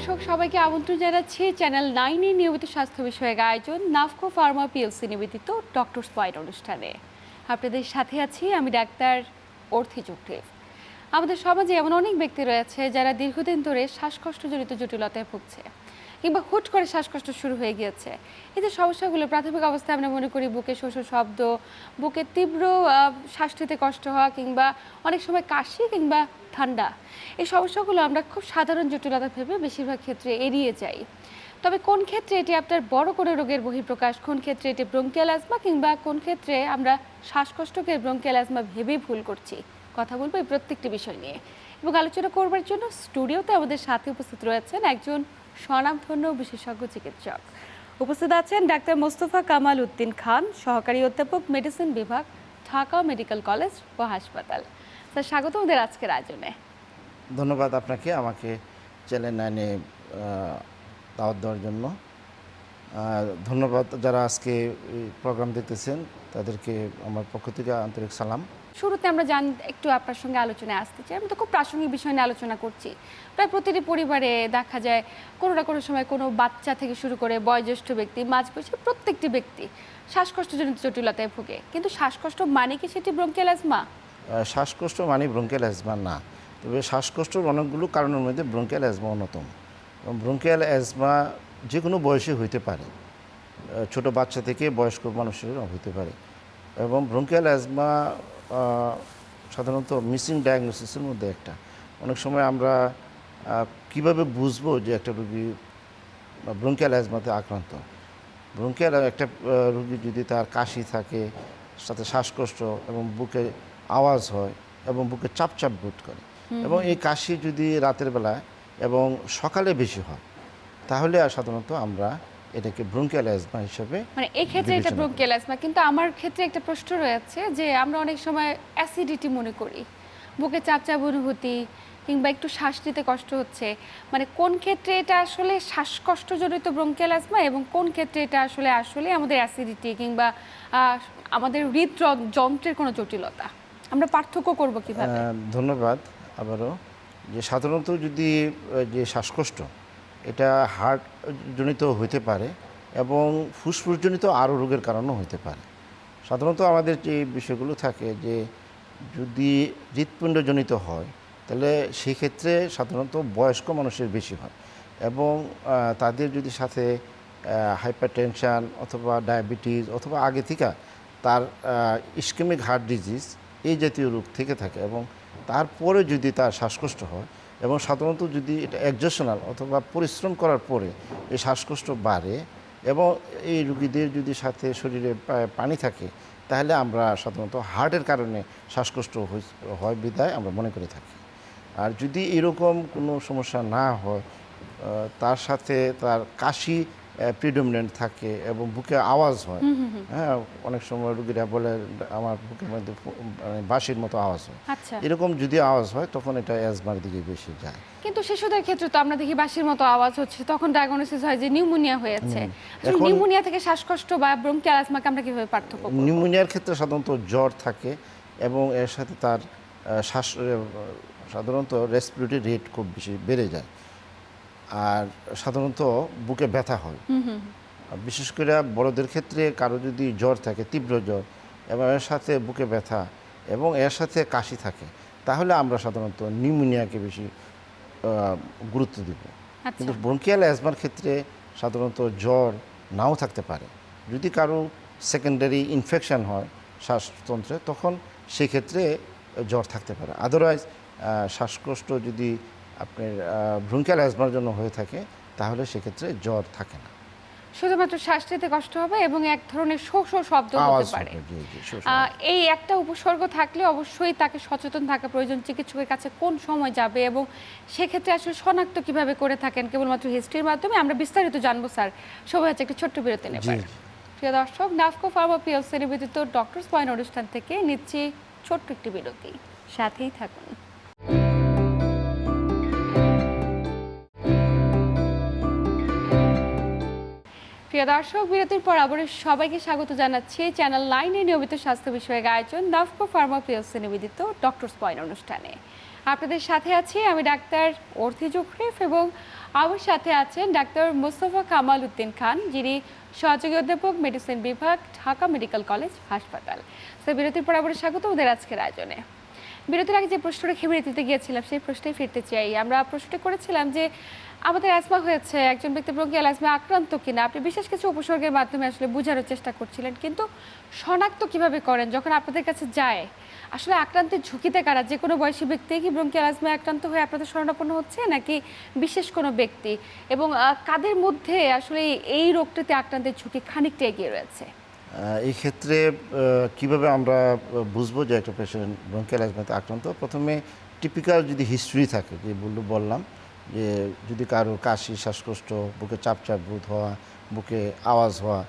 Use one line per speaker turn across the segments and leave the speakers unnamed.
দর্শক সবাইকে আমন্ত্রণ জানাচ্ছি চ্যানেল 9 এর নিয়মিত স্বাস্থ্য বিষয়ক আয়োজন নাফকো ফার্মা পিএলসি নিবেদিত ডক্টরস পয়েন্ট অনুষ্ঠানে। আপনাদের সাথে আছি আমি ডাক্তার অর্থি চক্রী। আমাদের সমাজে এমন অনেক ব্যক্তি রয়েছে যারা দীর্ঘদিন ধরে শ্বাসকষ্টজনিত জটিলতায় ভুগছে কিংবা হুট করে শ্বাসকষ্ট শুরু হয়ে গিয়েছে। এই যে সমস্যাগুলো প্রাথমিক অবস্থায় আমরা মনে করি বুকে শোষ শব্দ, বুকে তীব্র শ্বাস নিতে কষ্ট হওয়া কিংবা অনেক সময় কাশি কিংবা ঠান্ডা। এই সমস্যাগুলো আমরা খুব সাধারণ জটিলতা ভেবে বেশিরভাগ ক্ষেত্রে এড়িয়ে যাই। তবে কোন ক্ষেত্রে এটি আপনার বড় কোনো রোগের বহিঃপ্রকাশ, কোন ক্ষেত্রে এটি ব্রঙ্কিয়াল অ্যাজমা কিংবা কোন ক্ষেত্রে আমরা শ্বাসকষ্টকে ব্রঙ্কিয়াল অ্যাজমা ভেবেই ভুল করছি, কথা বলবো এই প্রত্যেকটি বিষয় নিয়ে। এবং আলোচনা করবার জন্য স্টুডিওতে আমাদের সাথে উপস্থিত রয়েছেন একজন স্বনামধন্য বিশেষজ্ঞ চিকিৎসক। উপস্থিত আছেন ডাক্তার মোস্তফা কামাল উদ্দিন খান, সহকারী অধ্যাপক মেডিসিন বিভাগ, ঢাকা মেডিকেল কলেজ ও হাসপাতাল। স্যার স্বাগত আমাদের আজকের আয়োজনে।
ধন্যবাদ আপনাকে আমাকে চ্যানেল 9-এ দাওয়াত দেওয়ার জন্য। ধন্যবাদ যারা আজকে এই প্রোগ্রাম দেখতেছেন তাদেরকে আমার পক্ষ থেকে আন্তরিক সালাম।
শুরুতে আমরা একটু আপনার সঙ্গে আলোচনায় আসতে চাই। আমি তো খুব প্রাসঙ্গিক বিষয় নিয়ে আলোচনা করছি। প্রায় প্রতিটি পরিবারে দেখা যায় কোনো না কোনো সময় কোনো বাচ্চা থেকে শুরু করে বয়োজ্যেষ্ঠ ব্যক্তি, মাঝবয়সী প্রত্যেকটি ব্যক্তি শ্বাসকষ্টজনিত জটিলতায় ভোগে। কিন্তু শ্বাসকষ্ট মানে কি সেটি ব্রঙ্কিয়াল অ্যাজমা?
শ্বাসকষ্ট মানে ব্রঙ্কিয়াল অ্যাজমা না, তবে শ্বাসকষ্টর অনেকগুলো কারণের মধ্যে ব্রঙ্কিয়াল অ্যাজমা অন্যতম। ব্রঙ্কিয়াল অ্যাজমা যে কোনো বয়সে হইতে পারে, ছোট বাচ্চা থেকে বয়স্ক মানুষের হইতে পারে। এবং ব্রঙ্কিয়াল অ্যাজমা সাধারণত মিসিং ডায়াগনোসিসের মধ্যে একটা। অনেক সময় আমরা কিভাবে বুঝবো যে একটা রোগী ব্রঙ্কিয়াল অ্যাজমাতে আক্রান্ত। ব্রঙ্কিয়াল একটা রোগী যদি তার কাশি থাকে, সাথে শ্বাসকষ্ট এবং বুকে আওয়াজ হয় এবং বুকে চাপ চাপ বোধ করে, এবং এই কাশি যদি রাতের বেলায় এবং সকালে বেশি হয়, তাহলে সাধারণত আমরা এটাকে ব্রঙ্কিয়াল অ্যাজমা হিসেবে
মানে এই ক্ষেত্রে এটা ব্রঙ্কিয়াল অ্যাজমা। কিন্তু আমার ক্ষেত্রে একটা প্রশ্ন রয়েছে যে আমরা অনেক সময় অ্যাসিডিটি মনে করি, বুকে চাপ চাপ অনুভূতি কিংবা একটু শ্বাস নিতে কষ্ট হচ্ছে। মানে কোন ক্ষেত্রে এটা আসলে শ্বাসকষ্টজনিত ব্রঙ্কিয়াল অ্যাজমা এবং কোন ক্ষেত্রে এটা আসলে আমাদের অ্যাসিডিটি কিংবা আমাদের হৃদযন্ত্রের কোনো জটিলতা, আমরা পার্থক্য করব কিভাবে?
ধন্যবাদ আবারও। যে সাধারণত যদি যে শ্বাসকষ্ট এটা হার্ট জনিত হইতে পারে এবং ফুসফুসজনিত আরও রোগের কারণেও হইতে পারে। সাধারণত আমাদের যে বিষয়গুলো থাকে যে যদি হৃৎপিণ্ডজনিত হয় তাহলে সেক্ষেত্রে সাধারণত বয়স্ক মানুষের বেশি হয়, এবং তাদের যদি সাথে হাইপারটেনশান অথবা ডায়াবেটিস অথবা আগে থেকে তার ইসকেমিক হার্ট ডিজিজ এই জাতীয় রোগ থেকে থাকে এবং তারপরে যদি তার শ্বাসকষ্ট হয়, এবং সাধারণত যদি এটা এক্সজশনাল অথবা পরিশ্রম করার পরে এই শ্বাসকষ্ট বাড়ে এবং এই রোগীদের যদি সাথে শরীরে পানি থাকে, তাহলে আমরা সাধারণত হার্টের কারণে শ্বাসকষ্ট হয় বিধায় আমরা মনে করে থাকি। আর যদি এরকম কোনো সমস্যা না হয়, তার সাথে তার কাশি প্রিডমিনেন্ট থাকে এবং বুকে আওয়াজ হয়, হ্যাঁ, অনেক সময় রোগীরা বলে আমার বুকের মধ্যে বাঁশির মতো আওয়াজ হয়, এরকম যদি আওয়াজ হয় তখন এটা অ্যাজমার দিকে বেশি যায়।
কিন্তু শিশুদের ক্ষেত্রে তো আমরা দেখি বাঁশির মতো আওয়াজ হচ্ছে, তখন ডায়াগনোসিস হয় যে নিউমোনিয়া হয়েছে। নিউমোনিয়া থেকে শ্বাসকষ্ট বা ব্রঙ্কিয়াল অ্যাজমাকে আমরা কিভাবে পার্থক্য করব?
নিউমোনিয়ার ক্ষেত্রে সাধারণত জ্বর থাকে এবং এর সাথে তার সাধারণত রেসপিরেটরি রেট খুব বেশি বেড়ে যায়, আর সাধারণত বুকে ব্যথা হয়। বিশেষ করে বড়দের ক্ষেত্রে কারো যদি জ্বর থাকে, তীব্র জ্বর এবং এর সাথে বুকে ব্যথা এবং এর সাথে কাশি থাকে, তাহলে আমরা সাধারণত নিউমোনিয়াকে বেশি গুরুত্ব দিব। কিন্তু ব্রঙ্কিয়াল অ্যাজমার ক্ষেত্রে সাধারণত জ্বর নাও থাকতে পারে। যদি কারো সেকেন্ডারি ইনফেকশন হয় শ্বাসতন্ত্রে, তখন সেক্ষেত্রে জ্বর থাকতে পারে। আদারওয়াইজ শ্বাসকষ্ট যদি আপনার ব্রঙ্কিয়াল অ্যাজমার জন্য হয়ে থাকে, তাহলে সেক্ষেত্রে জ্বর থাকে না,
শুধুমাত্র শ্বাস নিতে কষ্ট হবে এবং এক ধরনের শো শো শব্দ হতে পারে। এই একটা উপসর্গ থাকলে অবশ্যই তাকে সচেতন থাকা প্রয়োজন। চিকিৎসকের কাছে কোন সময় যাবে এবং সেক্ষেত্রে আসলে শনাক্ত কিভাবে করে থাকেন কেবলমাত্র হিস্ট্রির মাধ্যমে, আমরা বিস্তারিত জানবো। স্যার সবাই হচ্ছে একটা ছোট্ট বিরতি নেব। প্রিয় দর্শক, নাফকো ফার্মা পিএলসি নিবেদিত ডক্টরস পয়েন্ট অনুষ্ঠান থেকে নিচ্ছি ছোট্ট একটি বিরতি, সাথেই থাকুন। প্রিয় দর্শক, বিরতির পর আবার সবাইকে স্বাগত জানাচ্ছি চ্যানেল 9 এর নিয়মিত স্বাস্থ্য বিষয়ক আয়োজন নাফকো ফার্মা পিএলসি নিবেদিত ডক্টরস পয়েন্ট অনুষ্ঠানে। আপনাদের সাথে আছি আমি ডাক্তার অর্থি জোখরিফ এবং আমার সাথে আছেন ডাক্তার মোস্তফা কামাল উদ্দিন খান, যিনি সহযোগী অধ্যাপক মেডিসিন বিভাগ, ঢাকা মেডিকেল কলেজ হাসপাতাল। তো বিরতির পর আবার স্বাগত ওদের আজকের আয়োজনে। বিরতির আগে যে প্রশ্নটা খেয়ে দিতে গিয়েছিলাম সেই প্রশ্নটাই ফিরতে চাই। আমরা প্রশ্নটা করেছিলাম যে আমাদের অ্যাজমা হয়েছে, একজন ব্যক্তি ব্রঙ্কিয়াল অ্যাজমা আক্রান্ত কিনা আপনি বিশেষ কিছু উপসর্গের মাধ্যমে আসলে বোঝানোর চেষ্টা করছিলেন, কিন্তু শনাক্ত কিভাবে করেন যখন আপনাদের কাছে যায়? আসলে আক্রান্তের ঝুঁকিতে কারা? যে কোনো বয়সী ব্যক্তি কি ব্রঙ্কিয়াল অ্যাজমায় আক্রান্ত হয়ে আপনাদের শরণাপন্ন হচ্ছে, নাকি বিশেষ কোনো ব্যক্তি? এবং কাদের মধ্যে আসলে এই রোগটিতে আক্রান্তের ঝুঁকি খানিকটা এগিয়ে রয়েছে?
এই ক্ষেত্রে কিভাবে আমরা বুঝবো যে একটা পেশেন্ট ব্রঙ্কিয়াল অ্যাজমাতে আক্রান্ত? প্রথমে টিপিক্যাল যদি হিস্ট্রি থাকে, যে বললাম যে যদি কারো কাশি, শ্বাসকষ্ট, বুকে চাপ চাপ বোধ হওয়া, বুকে আওয়াজ হওয়া,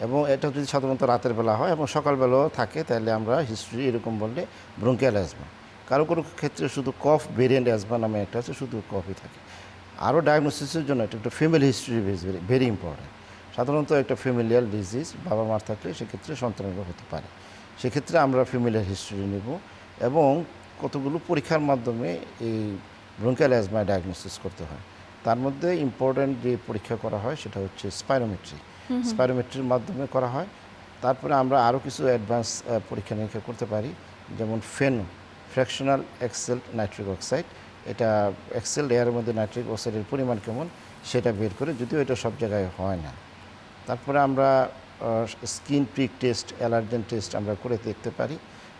এবং এটা যদি সাধারণত রাতের বেলা হয় এবং সকালবেলাও থাকে, তাহলে আমরা হিস্ট্রি এরকম বললে ব্রঙ্কিয়াল অ্যাজমা। কারো কোনো ক্ষেত্রে শুধু কফ ভেরিয়েন্ট অ্যাজমা নামে একটা আছে, শুধু কফই থাকে। আরও ডায়াগনোসিসের জন্য এটা একটা ফ্যামিলি হিস্ট্রি ভেরি ইম্পর্টেন্ট। সাধারণত একটা ফ্যামিলিয়াল ডিজিজ বাবা মার থাকলে সেক্ষেত্রে সন্তানেরও হতে পারে। সেক্ষেত্রে আমরা ফ্যামিলিয়াল হিস্ট্রি নেব এবং কতগুলো পরীক্ষার মাধ্যমে এই ব্রঙ্কিয়াল অ্যাজমা ডায়াগনোসিস করতে হয়। তার মধ্যে ইম্পর্ট্যান্ট যে পরীক্ষা করা হয় সেটা হচ্ছে স্পাইরোমেট্রি। স্পাইরোমেট্রির মাধ্যমে করা হয়। তারপরে আমরা আরও কিছু অ্যাডভান্স পরীক্ষা নিরীক্ষা করতে পারি, যেমন ফ্র্যাকশনাল এক্সেল নাইট্রিক অক্সাইড। এটা এক্সেল এয়ারের মধ্যে নাইট্রিক অক্সাইডের পরিমাণ কেমন সেটা বের করে, যদিও এটা সব জায়গায় হয় না। তারপরে আমরা skin prick test, allergen test আমরা করে দেখতে পারি,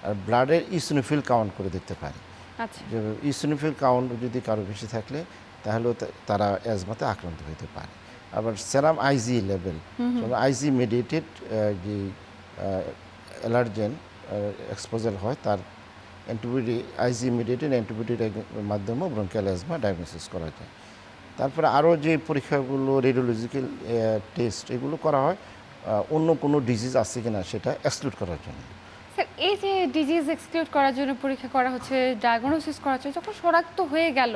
আর ব্লাডের ইসিনোফিল কাউন্ট করে দেখতে পারি।
আচ্ছা,
যে ইসিনোফিল কাউন্ট যদি কারো বেশি থাকলে তাহলেও তারা অ্যাজমাতে আক্রান্ত হতে পারে। আবার সেরাম আইজি লেভেল, আইজি মেডিয়েটেড যে অ্যালার্জেন এক্সপোজার হয়, তার অ্যান্টিবডি, আইজি মেডিয়েটেড অ্যান্টিবডির মাধ্যমেও ব্রঙ্কিয়াল অ্যাজমা ডায়াগনোসিস করা যায়। তারপরে আরও যে পরীক্ষাগুলো, রেডিওলজিক্যাল টেস্ট, এগুলো করা হয় অন্য কোনো ডিজিজ আছে কিনা সেটা এক্সক্লুড করার জন্য।
স্যার এই যে ডিজিজ এক্সক্লুড করার জন্য পরীক্ষা করা হচ্ছে, ডায়াগনোসিস করা হচ্ছে, যখন শনাক্ত হয়ে গেল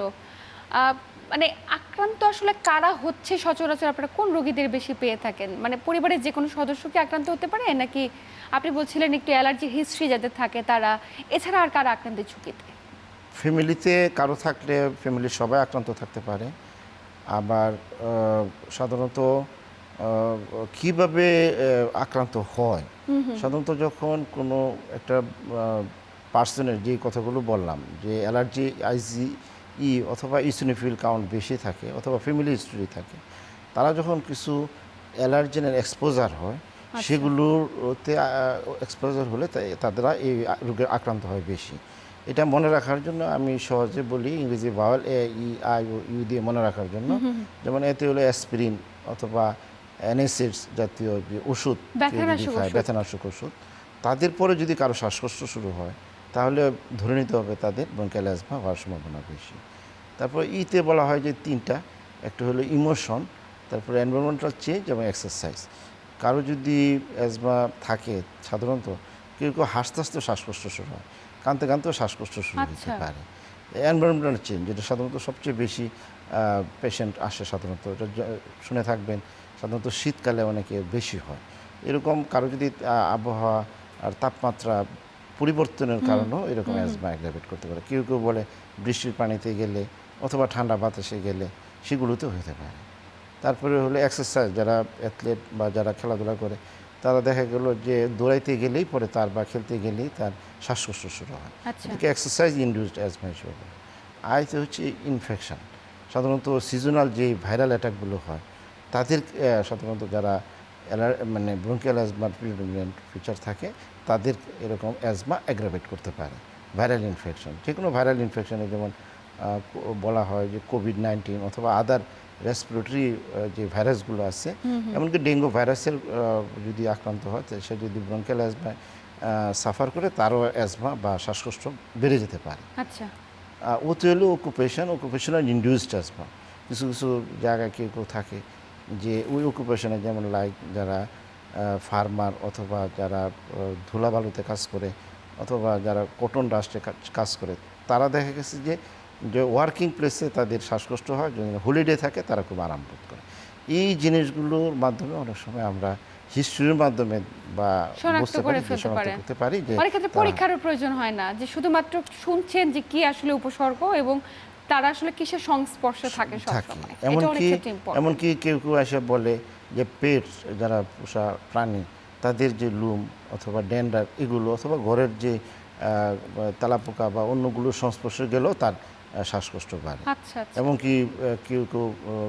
মানে আক্রান্ত আসলে কারা হচ্ছে সচরাচর আপনারা কোন রোগীদের বেশি পেয়ে থাকেন? মানে পরিবারের যে কোনো সদস্য কি আক্রান্ত হতে পারে, নাকি আপনি বলছিলেন একটু অ্যালার্জি হিস্ট্রি যাদের থাকে তারা, এছাড়া আর কারা আক্রান্তের ঝুঁকিতে?
ফ্যামিলিতে কারো থাকলে ফ্যামিলির সবাই আক্রান্ত থাকতে পারে। আবার সাধারণত কীভাবে আক্রান্ত হয়, সাধারণত যখন কোনো একটা পার্সনের, যে কথাগুলো বললাম যে অ্যালার্জি, আইজিই অথবা ইসিনোফিল কাউন্ট বেশি থাকে অথবা ফ্যামিলি হিস্ট্রি থাকে, তারা যখন কিছু অ্যালার্জেনের এক্সপোজার হয়, সেগুলোতে এক্সপোজার হলে তারা এই রোগে আক্রান্ত হয় বেশি। এটা মনে রাখার জন্য আমি সহজে বলি, ইংরেজি ভাওয়াল এ, ই, আই ও ইউ দিয়ে মনে রাখার জন্য। যেমন এতে হলো অ্যাসপিরিন অথবা অ্যানেসিডস জাতীয় যে ওষুধ, ব্যথানাশক ওষুধ, তাদের পরে যদি কারো শ্বাসকষ্ট শুরু হয় তাহলে ধরে নিতে হবে তাদের ব্রঙ্কিয়াল অ্যাজমা হওয়ার সম্ভাবনা বেশি। তারপর ইতে বলা হয় যে তিনটা, একটা হলো ইমোশন, তারপরে এনভায়রনমেন্টাল চেঞ্জ এবং এক্সারসাইজ। কারো যদি অ্যাজমা থাকে, সাধারণত কেউ কেউ হাসতে হাসতে শ্বাসকষ্ট শুরু হয়, কাঁদতে কাঁদতেও শ্বাসকষ্ট শুরু হতে পারে। এনভায়রনমেন্টাল চেঞ্জ, যেটা সাধারণত সবচেয়ে বেশি পেশেন্ট আসে, সাধারণত এটা শুনে থাকবেন, সাধারণত শীতকালে অনেকে বেশি হয়। এরকম কারো যদি আবহাওয়া আর তাপমাত্রা পরিবর্তনের কারণেও এরকম অ্যাজমা অ্যাগ্রাভেট করতে পারে। কেউ কেউ বলে বৃষ্টির পানিতে গেলে অথবা ঠান্ডা বাতাসে গেলে সেগুলোতেও হতে পারে। তারপরে হলো এক্সারসাইজ, যারা অ্যাথলেট বা যারা খেলাধুলা করে, তারা দেখা গেল যে দৌড়াইতে গেলেই পরে তার বা খেলতে গেলেই তার শ্বাসকষ্ট শুরু হয়, এটাকে এক্সারসাইজ ইনডিউসড অ্যাজমা হিসেবে বলে। আরেকটা হচ্ছে ইনফেকশন, সাধারণত সিজনাল যে ভাইরাল অ্যাটাকগুলো হয় তাদের, সাধারণত যারা মানে ব্রঙ্কিয়াল অ্যাজমার প্রিডমিনেন্ট ফিচার থাকে তাদের এরকম অ্যাজমা অ্যাগ্রাভেট করতে পারে। ভাইরাল ইনফেকশন, যে কোনো ভাইরাল ইনফেকশনে, যেমন বলা হয় যে কোভিড-19 অথবা আদার রেসপিরেটরি যে ভাইরাসগুলো আছে, এমনকি ডেঙ্গু ভাইরাসের যদি আক্রান্ত হয়, সে যদি ব্রঙ্কিয়াল অ্যাজমায় সাফার করে, তারও অ্যাজমা বা শ্বাসকষ্ট বেড়ে যেতে পারে।
আচ্ছা,
ওতে হলো অকুপেশনাল ইনডিউসড অ্যাজমা। কিছু কিছু জায়গায় কেউ কেউ থাকে যে ওই অকুপেশনে, যেমন লাইক যারা ফার্মার অথবা যারা ধুলাবালুতে কাজ করে অথবা যারা কটন ডাস্টে কাজ করে, তারা দেখা গেছে যে ওয়ার্কিং প্লেসে তাদের শ্বাসকষ্ট হয়, যদি হলিডে থাকে তারা খুব আরাম বোধ করে। এই জিনিসগুলোর মাধ্যমে অনেক সময় আমরা হিস্ট্রির মাধ্যমে বা
শনাক্ত
বুঝতে
করে
পারি যে
ফেলতে
শনাক্ত
পারে।
করতে পারি যে
অনেক ক্ষেত্রে
তারা-
পরীক্ষারও প্রয়োজন হয় না, যে শুধুমাত্র শুনছেন যে কি আসলে উপসর্গ এবং তারা আসলে কিসের সংস্পর্শে থাকে
থাকে
সবসময়। এটা অনেক ক্ষেত্রে ইম্পর্টেন্ট।
এমনকি কেউ কেউ এসে বলে যে পেট, যারা পোষা প্রাণী তাদের যে লুম অথবা ডেন্ডার এগুলো অথবা ঘরের যে তেলাপোকা বা অন্যগুলোর সংস্পর্শে গেলেও তার শ্বাসকষ্ট বাড়ে।
আচ্ছা আচ্ছা।
এমনকি কেউ কেউ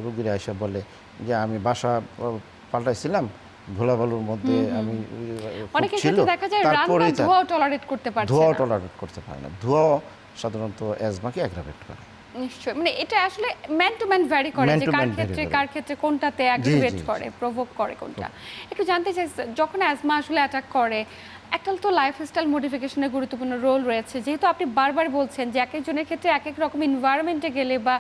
রোগীরা এসে বলে যে আমি বাসা পাল্টাইছিলাম, ধুলাবালুর মধ্যে আমি
অনেকের
ছিল,
ক্ষেত্রে দেখা যায় রান্না
তারপরেই তার
ধোঁয়া টলারেট করতে পারছে
ধোঁয়া
না।
টলারেট করতে পারে না। ধোঁয়া সাধারণত অ্যাজমাকে অ্যাগ্রাভেট করে।
নিশ্চয়ই, মানে এটা আসলে ম্যান টু ম্যান ভ্যারি করে,
Man
যে
to
কার
man vary
ক্ষেত্রে
করে।
কার ক্ষেত্রে কোনটাতে অ্যাগ্রিভেট
জি।
করে, প্রভোক করে কোনটা। একটু জানতে চাই, যখন অ্যাজমা আসলে অ্যাটাক করে, একটা তো লাইফস্টাইল মডিফিকেশনের গুরুত্বপূর্ণ রোল রয়েছে। যেহেতু আপনি বারবার বলছেন যে এক একজনের ক্ষেত্রে এক এক রকম এনভায়রনমেন্টে গেলে বা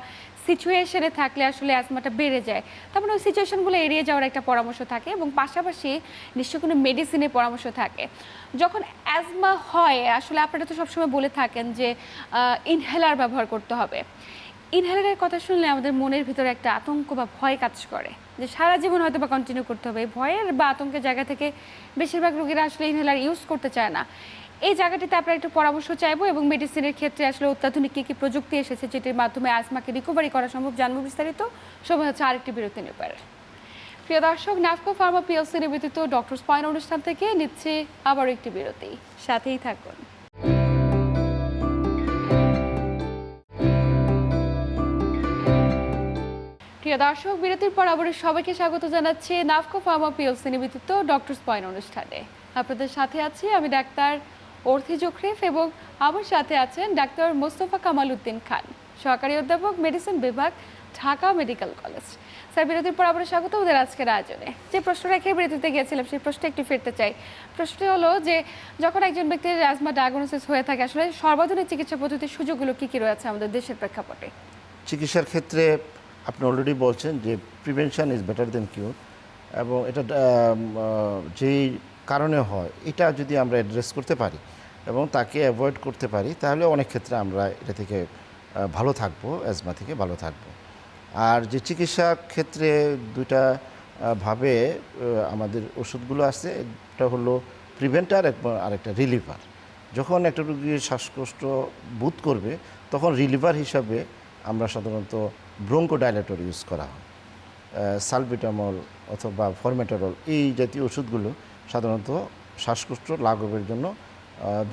সিচুয়েশনে থাকলে আসলে অ্যাজমাটা বেড়ে যায়, তার মানে ওই সিচুয়েশনগুলো এড়িয়ে যাওয়ার একটা পরামর্শ থাকে এবং পাশাপাশি নিশ্চয়ই কোনো মেডিসিনের পরামর্শ থাকে। যখন অ্যাজমা হয় আসলে আপনারা তো সবসময় বলে থাকেন যে ইনহেলার ব্যবহার করতে হবে। ইনহেলারের কথা শুনলে আমাদের মনের ভিতরে একটা আতঙ্ক বা ভয় কাজ করে, যে সারা জীবন হয়তো বা কন্টিনিউ করতে হবে। এই ভয়ের বা আতঙ্কের জায়গা থেকে বেশিরভাগ রোগীরা আসলে ইনহেলার ইউজ করতে চায় না। এই জায়গাটিতে আপনার একটু পরামর্শ চাইবো এবং মেডিসিনের ক্ষেত্রে আসলে অত্যাধুনিক কী কী প্রযুক্তি এসেছে যেটির মাধ্যমে আজমাকে রিকভারি করা সম্ভব, জানবো বিস্তারিত। সময় হচ্ছে আরেকটি বিরতি নেবার। প্রিয় দর্শক, নাফকো ফার্মা পিএলসি নিবেদিত ডক্টর স্পাইন অনুষ্ঠান থেকে নিচ্ছে আবারও একটি বিরতি, সাথেই থাকুন। প্রিয় দর্শক, বিরতির পর আবারও সবাইকে স্বাগত জানাচ্ছি নাফকো ফার্মা পিএলসি নিবেদিত ডক্টর স্পাইন অনুষ্ঠানে। আপনাদের সাথে আছি আমি ডাক্তার অর্থি জোখরিফ এবং আমার সাথে আছেন ডাক্তার মোস্তফা কামাল উদ্দিন খান, সহকারী অধ্যাপক মেডিসিন বিভাগ, ঢাকা মেডিকেল কলেজ। স্যার, বিরতির পর আবারও স্বাগত ওদের আজকের আয়োজনে। যে প্রশ্ন রেখে বিরতিতে গিয়েছিলাম সেই প্রশ্নটা একটু ফিরতে চাই। প্রশ্নটি হলো যে যখন একজন ব্যক্তির অ্যাজমা ডায়াগনোসিস হয়ে থাকে, আসলে সর্বাধুনিক চিকিৎসা পদ্ধতির সুযোগগুলো কী কী রয়েছে আমাদের দেশের প্রেক্ষাপটে?
চিকিৎসার ক্ষেত্রে আপনি অলরেডি বলছেন যে প্রিভেনশন ইজ বেটার দেন কিউর, এবং এটা যেই কারণে হয় এটা যদি আমরা অ্যাড্রেস করতে পারি এবং তাকে অ্যাভয়েড করতে পারি, তাহলে অনেক ক্ষেত্রে আমরা এটা থেকে ভালো থাকবো, অ্যাজমা থেকে ভালো থাকবো। আর যে চিকিৎসা ক্ষেত্রে দুইটা ভাবে আমাদের ওষুধগুলো আছে, একটা হলো প্রিভেন্টার এবং আরেকটা রিলিভার। যখন একটা রোগীর শ্বাসকষ্ট বোধ করবে তখন রিলিভার হিসাবে আমরা সাধারণত ব্রঙ্কোডাইলেটর ইউজ করা হয়, সালবিটামল অথবা ফরমেটারল, এই জাতীয় ওষুধগুলো সাধারণত শ্বাসকষ্ট লাঘবের জন্য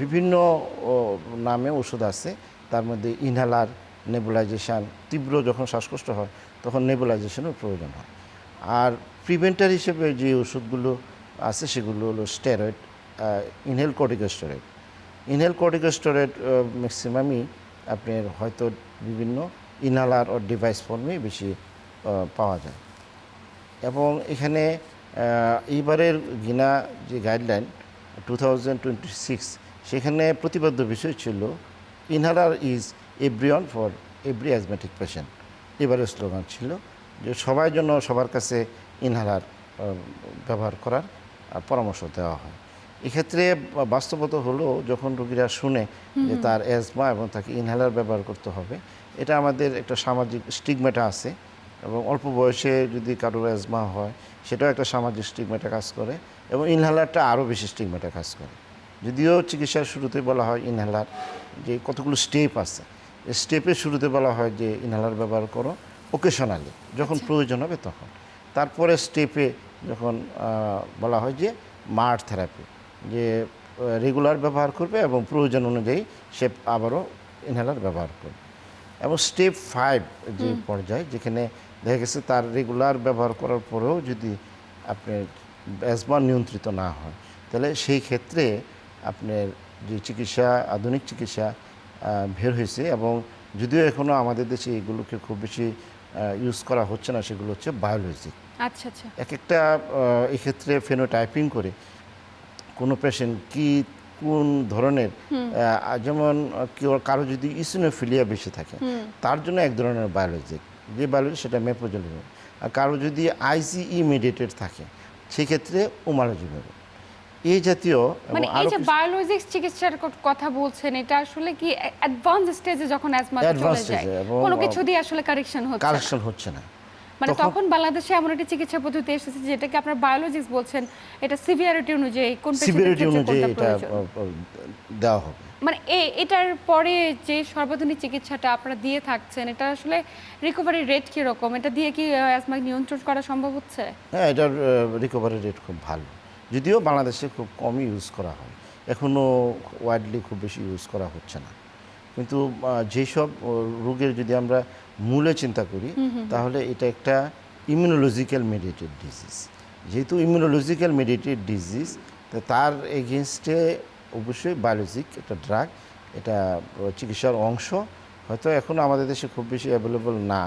বিভিন্ন নামে ওষুধ আছে। তার মধ্যে ইনহেলার, নেবুলাইজেশান, তীব্র যখন শ্বাসকষ্ট হয় তখন নেবুলাইজেশনের প্রয়োজন হয়। আর প্রিভেন্টার হিসেবে যে ওষুধগুলো আছে সেগুলো হলো steroid, inhale corticosteroid. Inhale corticosteroid ম্যাক্সিমামই আপনার হয়তো বিভিন্ন ইনহেলার ও ডিভাইস ফর্মে বেশি পাওয়া যায়। এবং এখানে এইবারের গিনা যে গাইডলাইন 2026, সেখানে প্রতিপাদ্য বিষয় ছিল inhaler is everyone for every asthmatic patient. এবারের স্লোগান ছিল যে সবার জন্য সবার কাছে ইনহেলার ব্যবহার করার পরামর্শ দেওয়া হয়। এক্ষেত্রে বাস্তবতা হলো যখন রোগীরা শুনে যে তার অ্যাজমা এবং তাকে ইনহেলার ব্যবহার করতে হবে, এটা আমাদের একটা সামাজিক স্টিগমাটা আছে, এবং অল্প বয়সে যদি কারোর অ্যাজমা হয় সেটাও একটা সামাজিক স্টিগমাটা কাজ করে, এবং ইনহেলারটা আরও বেশি স্টিগমাটা কাজ করে। যদিও চিকিৎসার শুরুতে বলা হয় ইনহেলার যে কতগুলো স্টেপ আছে, স্টেপের শুরুতে বলা হয় যে ইনহেলার ব্যবহার করো ওকেশনালি, যখন প্রয়োজন হবে তখন। তারপরে স্টেপে যখন বলা হয় যে মার থেরাপি, যে রেগুলার ব্যবহার করবে এবং প্রয়োজন অনুযায়ী সে আবারও ইনহেলার ব্যবহার করবে। এবং স্টেপ 5 যে পর্যায়ে, যেখানে দেখা গেছে তার রেগুলার ব্যবহার করার পরেও যদি আপনার অ্যাজমা নিয়ন্ত্রিত না হয়, তাহলে সেই ক্ষেত্রে আপনার যে চিকিৎসা, আধুনিক চিকিৎসা বের হয়েছে, এবং যদিও এখনও আমাদের দেশে এগুলোকে খুব বেশি ইউজ করা হচ্ছে না, সেগুলো হচ্ছে বায়োলজিক।
আচ্ছা আচ্ছা।
এক একটা এক্ষেত্রে ফেনোটাইপিং করে কোনো পেশেন্ট কি কোন ধরনের, যেমন কারো যদি ইসিনোফিলিয়া বেশি থাকে তার জন্য এক ধরনের বায়োলজিক, যে বায়োলজি সেটা মেপোজোলিক। আর কারো যদি আইসিই মেডিটেড থাকে সেক্ষেত্রে ওমালোজিক। এই জাতীয়
মানে এই যে বায়োলজিক্স চিকিৎসার কথা বলছেন, এটা আসলে কি অ্যাডভান্স স্টেজে যখন অ্যাজমা চলে যায় কোনো কিছু দিয়ে আসলে কারেকশন হচ্ছে
না।
মানে তখন বাংলাদেশে এমন একটা চিকিৎসা পদ্ধতি এসেছে যেটাকে আপনার বায়োলজিস্ট বলছেন এটা সিভিয়ারিটি অনুযায়ী কোন
সিভিয়ারিটি অনুযায়ী এটা দেওয়া হবে।
মানে এটার পরে যে সর্বাধুনিক চিকিৎসাটা আপনারা দিয়ে থাকছেন এটা আসলে রিকভারি রেট কীরকম? এটা দিয়ে কি অ্যাজমা নিয়ন্ত্রণ করা সম্ভব হচ্ছে?
হ্যাঁ, এটার রিকভারি রেট খুব ভালো, যদিও বাংলাদেশে খুব কমই ইউজ করা হয়, এখনও ওয়াইডলি খুব বেশি ইউজ করা হচ্ছে না। কিন্তু যেসব রোগের যদি আমরা মূলে চিন্তা করি তাহলে এটা একটা ইমিউনোলজিক্যাল মেডিয়েটেড ডিজিজ। যেহেতু ইমিউনোলজিক্যাল মেডিয়েটেড ডিজিজ, তো তার এগেনস্টে অবশ্যই বায়োলজিক একটা ড্রাগ, এটা চিকিৎসার অংশ। হয়তো এখন আমাদের দেশে খুব বেশি অ্যাভেলেবল না,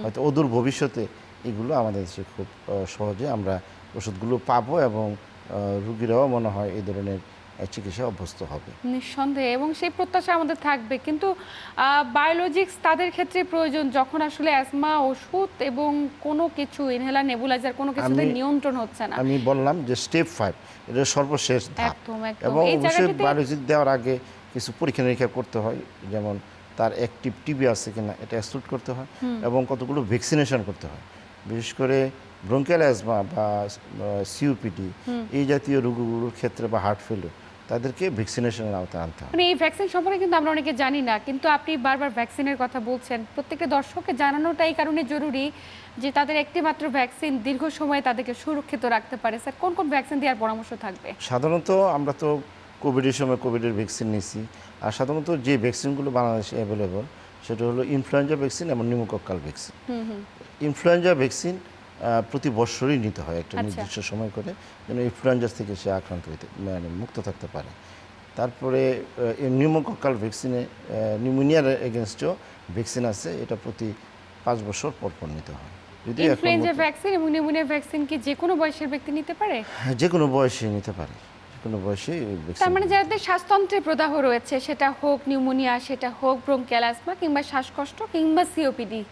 হয়তো অদূর ভবিষ্যতে এগুলো আমাদের দেশে খুব সহজে আমরা ওষুধগুলো পাবো এবং রুগীরাও মনে হয় এই ধরনের চিকিৎসা অভ্যস্ত হবে
নিঃসন্দেহে, এবং সেই প্রত্যাশা আমাদের থাকবে। কিন্তু বায়োলজিক্স তাদের ক্ষেত্রে প্রয়োজন যখন আসলে অ্যাজমা ওষুধ এবং কোনো কিছু ইনহেলার নেবুলাইজার কোনো কিছুতে নিয়ন্ত্রণ হচ্ছে না।
আমি বললাম যে স্টেপ 5 এটা সর্বশেষ ধাপ,
একদম
এবং অবশ্যই বায়োলজিক দেওয়ার আগে কিছু পরীক্ষা নিরীক্ষা করতে হয়, যেমন তার অ্যাক্টিভ টিবি আছে কিনা এটা এক্সক্লুড করতে হয়, এবং কতগুলো ভ্যাকসিনেশন করতে হয়। বিশেষ করে ব্রঙ্কিয়াল অ্যাজমা বা সিওপিডি এই জাতীয় রোগগুলোর ক্ষেত্রে বা হার্ট ফেলিওর তাদেরকে ভ্যাকসিনেশনের আওতায় আনতে হবে।
মানে এই ভ্যাকসিন সম্পর্কে কিন্তু আমরা অনেকে জানি না, কিন্তু আপনি বারবার ভ্যাকসিনের কথা বলছেন। প্রত্যেকটা দর্শককে জানানোটা এই কারণে জরুরি যে তাদের একটি মাত্র ভ্যাকসিন দীর্ঘ সময় তাদেরকে সুরক্ষিত রাখতে পারে। স্যার, কোন কোন ভ্যাকসিন দেওয়ার পরামর্শ থাকবে?
সাধারণত আমরা তো কোভিডের সময় কোভিডের ভ্যাকসিন নিয়েছি, আর সাধারণত যে ভ্যাকসিনগুলো বাংলাদেশে অ্যাভেলেবল সেটা হলো ইনফ্লুয়েঞ্জা ভ্যাকসিন এবং নিউমোকক্কাল ভ্যাকসিন। ইনফ্লুয়েঞ্জা ভ্যাকসিন প্রতি বছরই নিতে হয় একটা নির্দিষ্ট সময় করে, যেন ইনফ্লুয়েঞ্জা থেকে সে আক্রান্ত হইতে মানে মুক্ত থাকতে পারে। তারপরে নিউমোকক্কাল ভ্যাকসিনে নিউমোনিয়ার এগেনস্টও ভ্যাকসিন আছে, এটা প্রতি 5 বছর পর পর নিতে হয়।
যদি ইনফ্লুয়েঞ্জা ভ্যাকসিন এবং নিউমোনিয়া ভ্যাকসিন কি যে কোনো বয়সের ব্যক্তি নিতে পারে?
যে কোনো বয়সে নিতে পারে, যে কোনো বয়সে।
তার মানে যাদের শ্বাসতন্ত্রে প্রদাহ রয়েছে, সেটা হোক নিউমোনিয়া, সেটা হোক ব্রঙ্কিয়াল অ্যাজমা কিংবা শ্বাসকষ্ট কিংবা সিওপিডি,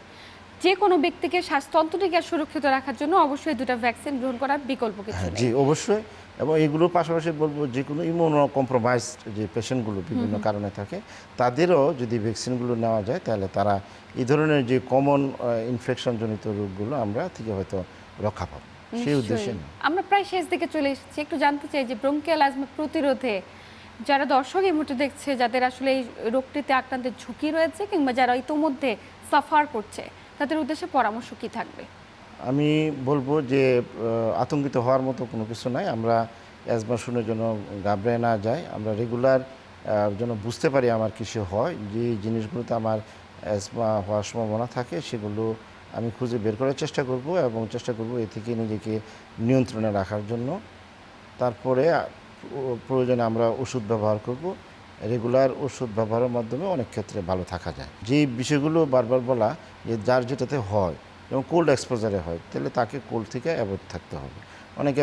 যে কোনো ব্যক্তিকে শ্বাসতন্ত্রটিকে সুরক্ষিত রাখার জন্য অবশ্যই দুটো ভ্যাকসিন গ্রহণ করার বিকল্প কিছু নেই।
জি, অবশ্যই। এবং এগুলোর পাশাপাশি বলবো যে কোনো ইমিউনো কম্প্রোমাইজড যে পেশেন্টগুলো বিভিন্ন কারণে থাকে তাদেরও যদি ভ্যাকসিনগুলো নেওয়া যায় তাহলে তারা এই ধরনের যে কমন ইনফেকশনজনিত রোগগুলো আমরা থেকে হয়তো রক্ষা পাবো, সেই উদ্দেশ্যে।
আমরা প্রায় শেষ দিকে চলে এসেছি, একটু জানতে চাই যে ব্রঙ্কিয়াল অ্যাজমা প্রতিরোধে যারা দর্শক এই মুহূর্তে দেখছে, যাদের আসলে এই রোগটিতে আক্রান্তের ঝুঁকি রয়েছে কিংবা যারা ইতোমধ্যে সাফার করছে, তাদের উদ্দেশ্যে পরামর্শ কি থাকবে?
আমি বলবো যে আতঙ্কিত হওয়ার মতো কোনো কিছু নাই। আমরা অ্যাজমা শুনে যেন ঘাবড়ে না যাই, আমরা রেগুলার যেন বুঝতে পারি আমার কিছু হয়, যে জিনিসগুলোতে আমার অ্যাজমা হওয়ার সম্ভাবনা থাকে সেগুলো আমি খুঁজে বের করার চেষ্টা করব এবং চেষ্টা করব এ থেকে নিজেকে নিয়ন্ত্রণে রাখার জন্য। তারপরে প্রয়োজনে আমরা ওষুধ ব্যবহার করব। রেগুলার ওষুধ ব্যবহারের মাধ্যমে অনেক ক্ষেত্রে ভালো থাকা যায়। যে বিষয়গুলো বারবার বলা যে যার যেটাতে হয় এবং কোল্ড এক্সপোজারে হয় তাহলে তাকে কোল্ড থেকে অ্যাভয়েড থাকতে হবে। অনেকে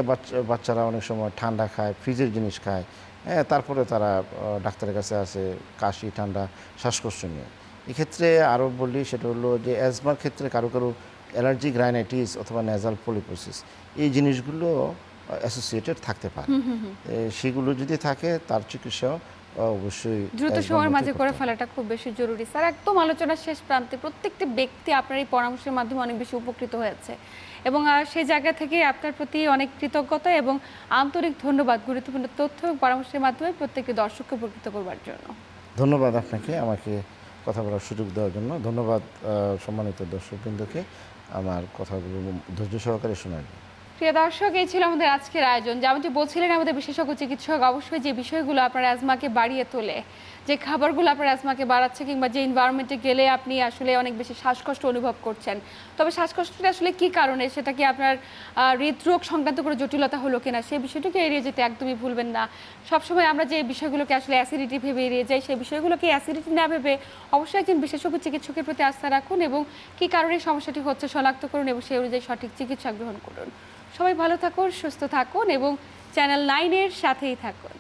বাচ্চারা অনেক সময় ঠান্ডা খায়, ফ্রিজের জিনিস খায়, হ্যাঁ, তারপরে তারা ডাক্তারের কাছে আসে কাশি, ঠান্ডা, শ্বাসকষ্ট নিয়ে। এক্ষেত্রে আরও বলি সেটা হলো যে অ্যাজমার ক্ষেত্রে কারো কারো অ্যালার্জিক রাইনাইটিস অথবা নেজাল পলিপোসিস এই জিনিসগুলো অ্যাসোসিয়েটেড থাকতে পারে। সেগুলো যদি থাকে তার চিকিৎসা অবশ্যই
দ্রুত সময়ের মাঝে করে ফেলাটা খুব বেশি জরুরি। স্যার, একদম আলোচনার শেষ প্রান্তে প্রত্যেকটি ব্যক্তি আপনার এই পরামর্শের মাধ্যমে অনেক বেশি উপকৃত হয়েছে, এবং সেই জায়গা থেকে আপনার প্রতি অনেক কৃতজ্ঞতা এবং আন্তরিক ধন্যবাদ গুরুত্বপূর্ণ তথ্য এবং পরামর্শের মাধ্যমে প্রত্যেকটি দর্শককে উপকৃত করবার জন্য।
ধন্যবাদ আপনাকে আমাকে কথা বলার সুযোগ দেওয়ার জন্য। ধন্যবাদ সম্মানিত দর্শকবৃন্দকে আমার কথাগুলো ধৈর্য সহকারে শোনার জন্য।
প্রিয় দর্শক, এই ছিল আমাদের আজকের আয়োজন। যেমন যে বলছিলেন আমাদের বিশেষজ্ঞ চিকিৎসক অবশ্যই যে বিষয়গুলো আপনার অ্যাজমাকে বাড়িয়ে তোলে, যে খাবারগুলো আপনার অ্যাজমাকে বাড়াচ্ছে কিংবা যে এনভায়রনমেন্টে গেলে আপনি আসলে অনেক বেশি শ্বাসকষ্ট অনুভব করছেন, তবে শ্বাসকষ্টটা আসলে কী কারণে, সেটা কি আপনার হৃদরোগ সংক্রান্ত কোনো জটিলতা হলো কিনা, সেই বিষয়টিকে এড়িয়ে যেতে একদমই ভুলবেন না। সবসময় আমরা যে বিষয়গুলোকে আসলে অ্যাসিডিটি ভেবে এড়িয়ে যাই, সেই বিষয়গুলোকে অ্যাসিডিটি না ভেবে অবশ্যই একজন বিশেষজ্ঞ চিকিৎসকের প্রতি আস্থা রাখুন এবং কী কারণে সমস্যাটি হচ্ছে শনাক্ত করুন এবং সেই অনুযায়ী সঠিক চিকিৎসা গ্রহণ করুন। সবাই ভালো থাকুন, সুস্থ থাকুন এবং চ্যানেল 9-এর সাথেই থাকুন।